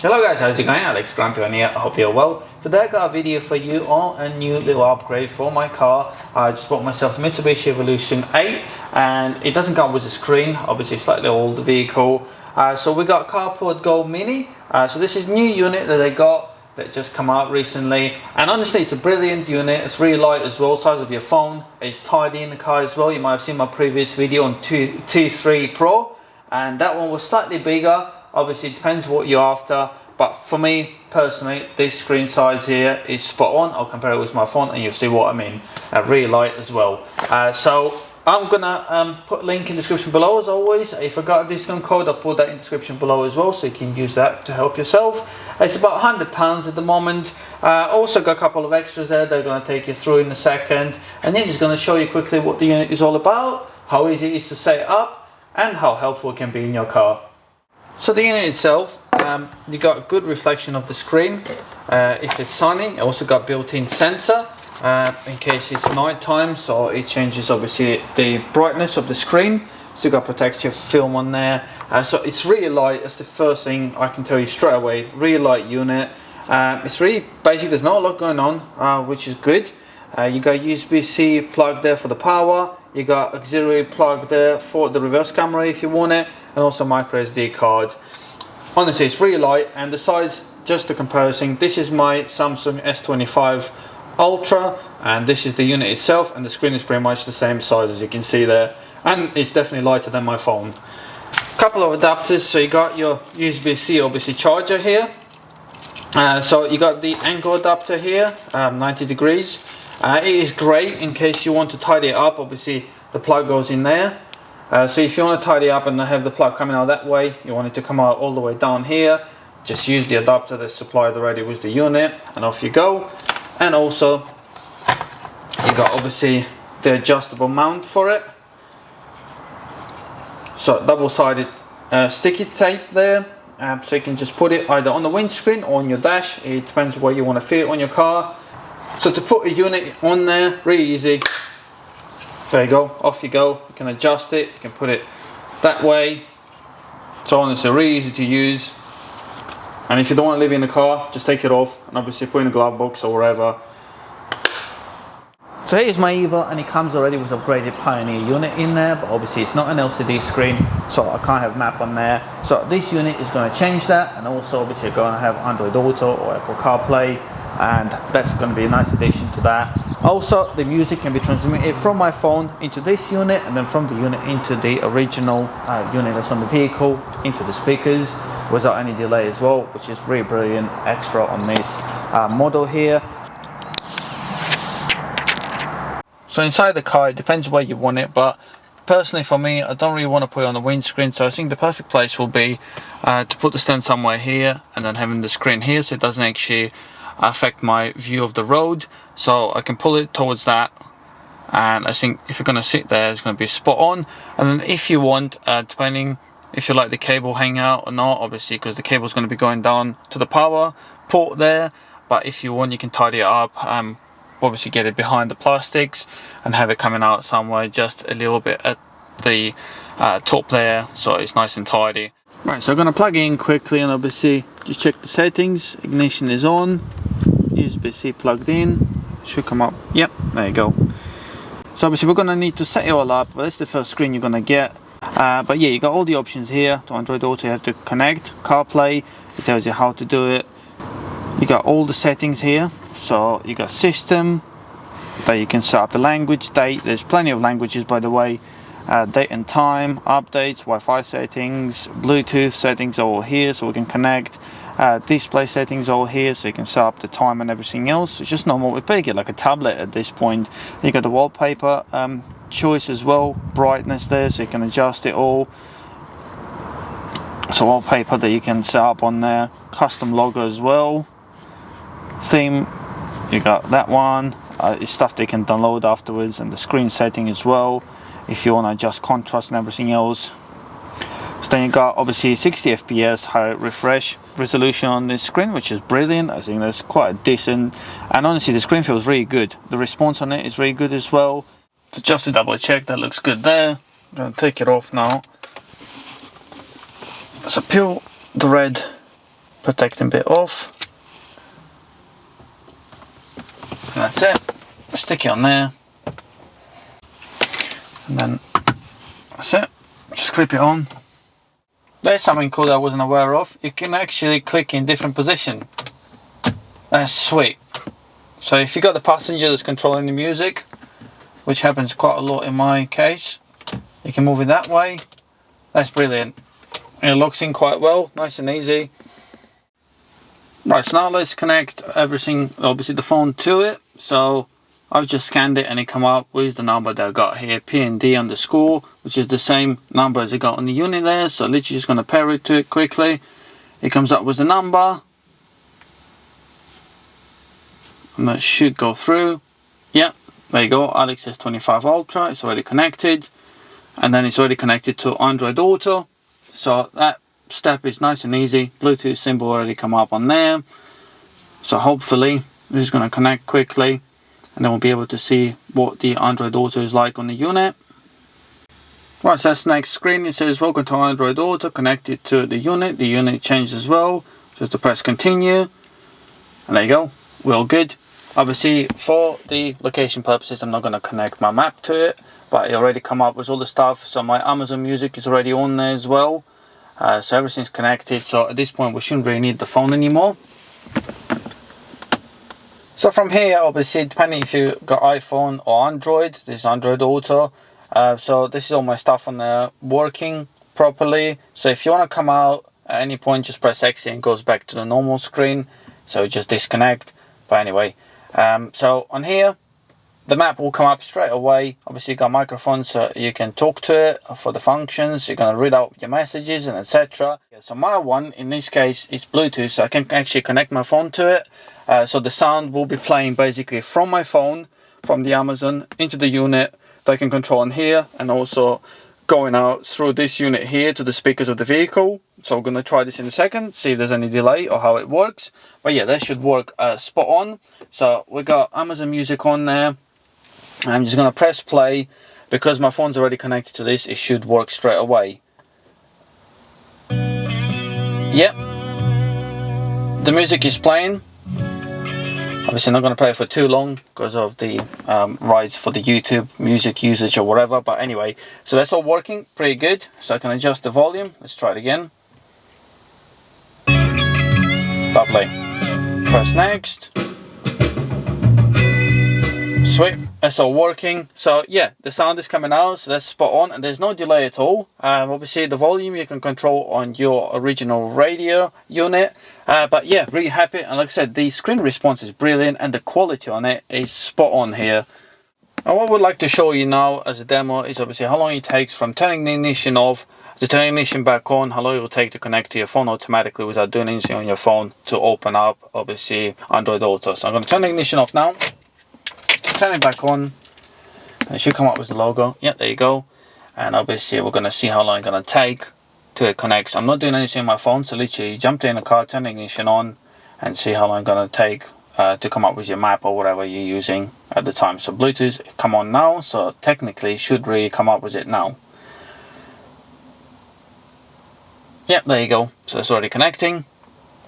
Hello guys, how's it going? AlexTheGrumpyOne here. I hope you're well. Today I got a video for you on a new little upgrade for my car. I just bought myself a Mitsubishi Evolution 8 and it doesn't come with a screen, obviously slightly older vehicle. So we got CarPodGo MINI. So this is new unit that they got that just come out recently, and honestly it's a brilliant unit. It's really light as well, size of your phone. It's tidy in the car as well. You might have seen my previous video on T3 Pro and that one was slightly bigger. Obviously it depends what you're after, but for me personally this screen size here is spot on. I'll compare it with my phone and you'll see what I mean. Really light as well. So I'm gonna put a link in the description below as always. If I got a discount code, I'll put that in the description below as well, so you can use that to help yourself. It's about £100 at the moment. Also got a couple of extras there they're gonna take you through in a second, and then just gonna show you quickly what the unit is all about, how easy it is to set up, and how helpful it can be in your car. So the unit itself, you got a good reflection of the screen. If it's sunny, it also got built-in sensor in case it's night time, so it changes obviously the brightness of the screen. Still got protective film on there. So it's really light. That's the first thing I can tell you straight away. Really light unit. It's really basic. There's not a lot going on, which is good. You got USB-C plug there for the power. You got auxiliary plug there for the reverse camera if you want it, and also micro SD card. Honestly it's really light, and the size, just a comparison, this is my Samsung S25 Ultra and this is the unit itself, and the screen is pretty much the same size as you can see there, and it's definitely lighter than my phone. Couple of adapters. So you got your USB-C obviously charger here. So you got the angle adapter here, 90 degrees. It is great in case you want to tidy it up. Obviously the plug goes in there. So if you want to tidy up and have the plug coming out that way, you want it to come out all the way down here, just use the adapter that's supplied already with the unit and off you go. And also you got obviously the adjustable mount for it. So double-sided sticky tape there, so you can just put it either on the windscreen or on your dash. It depends where you want to fit it on your car. So to put a unit on there, really easy. There you go, off you go. You can adjust it, you can put it that way. So honestly really easy to use. And if you don't want to leave it in the car, just take it off and obviously put it in a glove box or wherever. So here's my Eva, and it comes already with upgraded Pioneer unit in there, but obviously it's not an LCD screen, so I can't have map on there. So this unit is going to change that, and also obviously you're going to have Android Auto or Apple CarPlay, and that's going to be a nice addition to that. Also the music can be transmitted from my phone into this unit, and then from the unit into the original unit that's on the vehicle into the speakers without any delay as well, which is really brilliant extra on this model here. So inside the car, it depends where you want it, but personally for me, I don't really want to put it on the windscreen, so I think the perfect place will be to put the stand somewhere here and then having the screen here, so it doesn't actually affect my view of the road. So I can pull it towards that, and I think if you're going to sit there, it's going to be spot on. And then if you want, depending if you like the cable hang out or not, obviously because the cable is going to be going down to the power port there, but if you want you can tidy it up, obviously get it behind the plastics and have it coming out somewhere just a little bit at the top there, so it's nice and tidy. Right, so I'm going to plug in quickly and obviously just check the settings. Ignition is on, USB-C plugged in, should come up, yep, there you go. So obviously we're going to need to set it all up, but that's the first screen you're going to get. But yeah, you got all the options here. To Android Auto you have to connect, CarPlay, it tells you how to do it. You got all the settings here. So you got system, that you can set up the language, date, there's plenty of languages by the way, date and time, updates, Wi-Fi settings, Bluetooth settings all here so we can connect, display settings all here so you can set up the time and everything else. It's just normal, we basically get like a tablet at this point. You got the wallpaper choice as well, brightness there so you can adjust it all. So wallpaper that you can set up on there, custom logo as well, theme. You got that one, it's stuff they can download afterwards, and the screen setting as well if you want to adjust contrast and everything else. So then you got obviously 60 FPS high refresh resolution on this screen, which is brilliant. I think that's quite decent, and honestly the screen feels really good. The response on it is really good as well. So just to double check, that looks good there. I'm going to take it off now. So peel the red protecting bit off. And that's it. Stick it on there. And then that's it. Just clip it on. There's something cool that I wasn't aware of. You can actually click in different position. That's sweet. So if you got the passenger that's controlling the music, which happens quite a lot in my case, you can move it that way. That's brilliant. It locks in quite well, nice and easy. Right, so now let's connect everything, obviously the phone, to it. So I've just scanned it and it come up with the number that I got here, PND_, which is the same number as I got on the unit there. So literally just going to pair it to it quickly. It comes up with the number. And that should go through. Yeah, there you go, Alex S25 Ultra, it's already connected. And then it's already connected to Android Auto. So that step is nice and easy. Bluetooth symbol already come up on there. So hopefully this is going to connect quickly. And then we'll be able to see what the Android Auto is like on the unit. Right, so that's the next screen. It says welcome to Android Auto, connected to the unit. The unit changed as well. Just to press continue. And there you go, we're all good. Obviously for the location purposes I'm not going to connect my map to it, but it already come up with all the stuff. So my Amazon Music is already on there as well. So everything's connected, so at this point we shouldn't really need the phone anymore. So from here, obviously, depending if you got iPhone or Android, this is Android Auto. So this is all my stuff on there working properly. So if you want to come out at any point, just press exit and it goes back to the normal screen. So just disconnect. But anyway, so on here, the map will come up straight away. Obviously, you got a microphone so you can talk to it for the functions. You're going to read out your messages and etc. So my one, in this case, is Bluetooth, so I can actually connect my phone to it. So the sound will be playing basically from my phone, from the Amazon, into the unit that I can control on here, and also going out through this unit here to the speakers of the vehicle. So we're going to try this in a second, see if there's any delay or how it works. But yeah, that should work spot on. So we got Amazon Music on there. I'm just going to press play. Because my phone's already connected to this, it should work straight away. Yep, the music is playing. Obviously not going to play it for too long because of the rights for the YouTube music usage or whatever, but anyway, so that's all working pretty good. So I can adjust the volume. Let's try it again. Lovely. Press next. Sweet, that's all working. So yeah, the sound is coming out, so that's spot on, and there's no delay at all. Obviously the volume you can control on your original radio unit, but yeah, really happy. And like I said, the screen response is brilliant and the quality on it is spot on here. And what I would like to show you now as a demo is obviously how long it takes from turning the ignition off to turning the ignition back on, how long it will take to connect to your phone automatically without doing anything on your phone to open up obviously Android Auto. So I'm going to turn the ignition off now. Turn it back on, and it should come up with the logo. Yeah, there you go. And obviously we're going to see how long it's going to take to connect. So I'm not doing anything on my phone, so literally jump in the car, turn the ignition on, and see how long it's going to take to come up with your map or whatever you're using at the time. So Bluetooth come on now, so technically should really come up with it now. Yeah, there you go. So it's already connecting.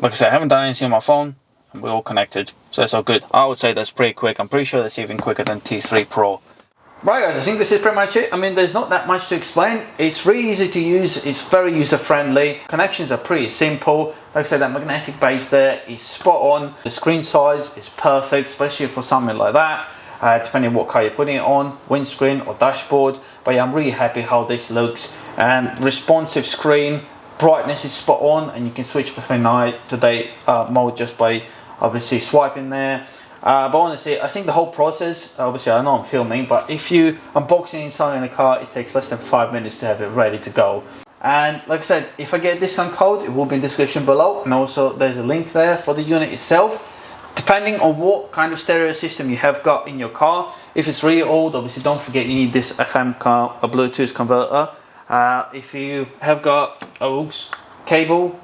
Like I said, I haven't done anything on my phone, and we're all connected, so that's all good. I would say that's pretty quick. I'm pretty sure that's even quicker than T3 Pro. Right guys, I think this is pretty much it. I mean, there's not that much to explain. It's really easy to use, it's very user friendly. Connections are pretty simple. Like I said, that magnetic base there is spot on. The screen size is perfect, especially for something like that. Depending on what car you're putting it on, windscreen or dashboard. But yeah, I'm really happy how this looks. And responsive screen, brightness is spot on, and you can switch between night to day mode just by obviously swiping there. But honestly, I think the whole process, obviously I know I'm filming, but if you unbox and install in a car, it takes less than 5 minutes to have it ready to go. And like I said, if I get a discount code, it will be in the description below, and also there's a link there for the unit itself. Depending on what kind of stereo system you have got in your car, if it's really old, obviously don't forget you need this FM car, a Bluetooth converter. If you have got a aux cable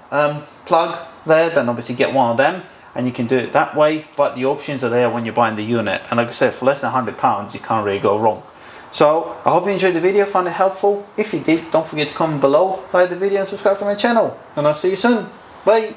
plug there, then obviously get one of them and you can do it that way, but the options are there when you're buying the unit, and like I said, for less than £100 you can't really go wrong. So I hope you enjoyed the video, found it helpful. If you did, don't forget to comment below, like the video and subscribe to my channel, and I'll see you soon. Bye.